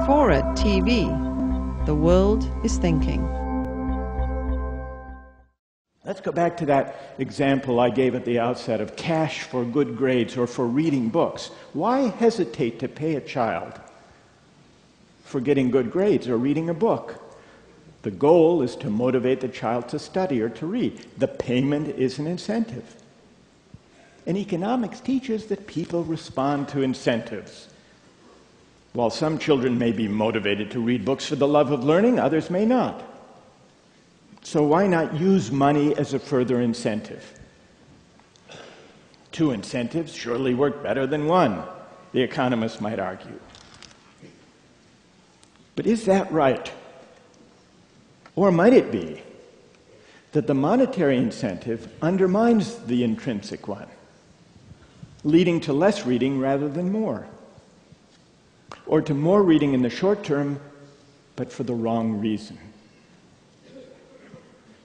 Fora TV. The world is thinking. Let's go back to that example I gave at the outset of cash for good grades or for reading books. Why hesitate to pay a child for getting good grades or reading a book? The goal is to motivate the child to study or to read. The payment is an incentive. And economics teaches that people respond to incentives. While some children may be motivated to read books for the love of learning, others may not. So why not use money as a further incentive? Two incentives surely work better than one, the economists might argue. But is that right? Or might it be that the monetary incentive undermines the intrinsic one, leading to less reading rather than more? Or to more reading in the short term, but for the wrong reason?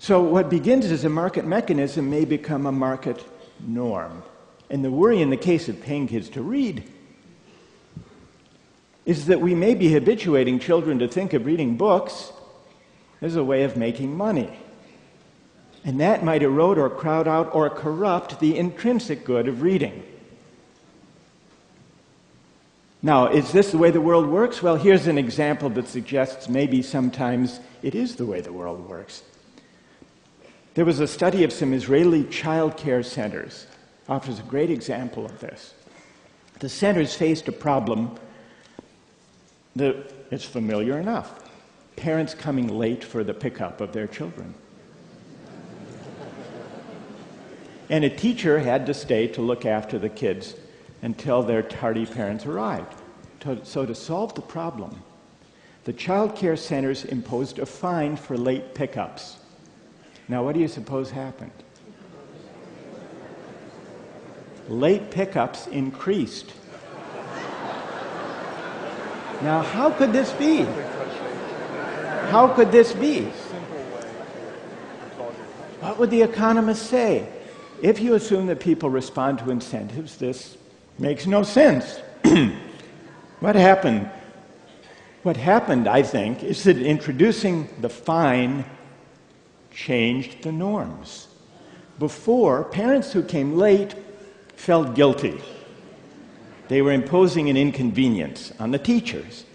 So what begins as a market mechanism may become a market norm. And the worry in the case of paying kids to read is that we may be habituating children to think of reading books as a way of making money. And that might erode or crowd out or corrupt the intrinsic good of reading. Now, is this the way the world works? Well, here's an example that suggests maybe sometimes it is the way the world works. There was a study of some Israeli child care centers. Offers a great example of this. The centers faced a problem that is familiar enough. Parents coming late for the pickup of their children. And a teacher had to stay to look after the kids until their tardy parents arrived. So to solve the problem, the child care centers imposed a fine for late pickups. Now, what do you suppose happened? Late pickups increased. Now, how could this be? How could this be? What would the economists say? If you assume that people respond to incentives, this makes no sense. What happened? What happened, I think, is that introducing the fine changed the norms. Before, parents who came late felt guilty. They were imposing an inconvenience on the teachers.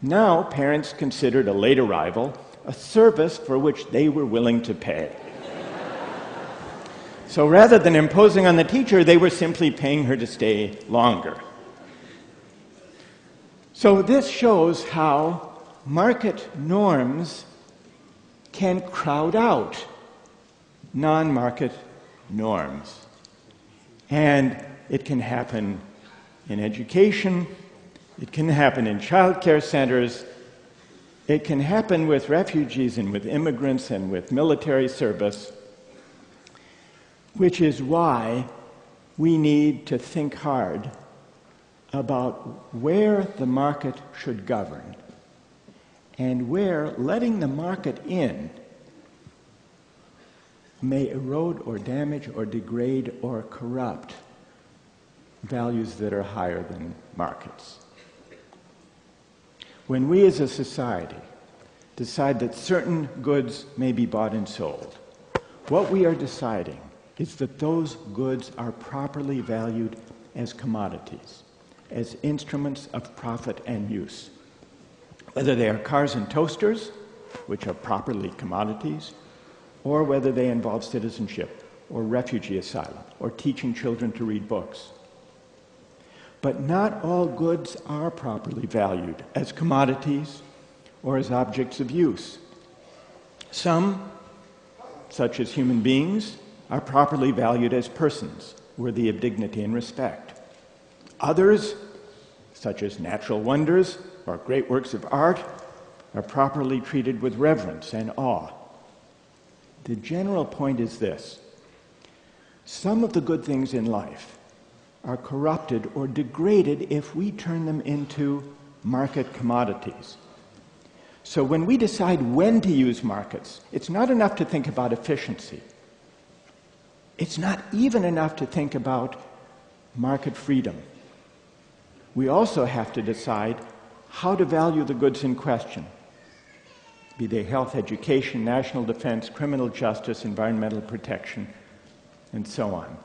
Now, parents considered a late arrival a service for which they were willing to pay. So rather than imposing on the teacher, they were simply paying her to stay longer. So this shows how market norms can crowd out non-market norms. And it can happen in education, it can happen in child care centers, it can happen with refugees and with immigrants and with military service, which is why we need to think hard about where the market should govern and where letting the market in may erode or damage or degrade or corrupt values that are higher than markets. When we as a society decide that certain goods may be bought and sold, what we are deciding is that those goods are properly valued as commodities, as instruments of profit and use. Whether they are cars and toasters, which are properly commodities, or whether they involve citizenship, or refugee asylum, or teaching children to read books. But not all goods are properly valued as commodities or as objects of use. Some, such as human beings, are properly valued as persons, worthy of dignity and respect. Others, such as natural wonders or great works of art, are properly treated with reverence and awe. The general point is this: some of the good things in life are corrupted or degraded if we turn them into market commodities. So when we decide when to use markets, it's not enough to think about efficiency. It's not even enough to think about market freedom. We also have to decide how to value the goods in question, be they health, education, national defense, criminal justice, environmental protection, and so on.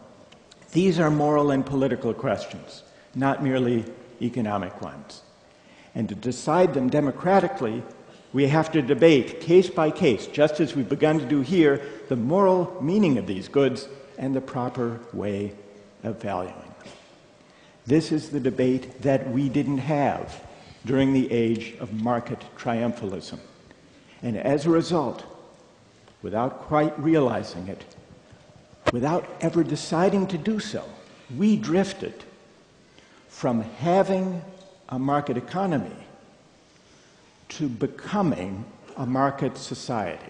These are moral and political questions, not merely economic ones. And to decide them democratically, we have to debate case by case, just as we've begun to do here, the moral meaning of these goods and the proper way of valuing them. This is the debate that we didn't have during the age of market triumphalism. And as a result, without quite realizing it, without ever deciding to do so, we drifted from having a market economy to becoming a market society.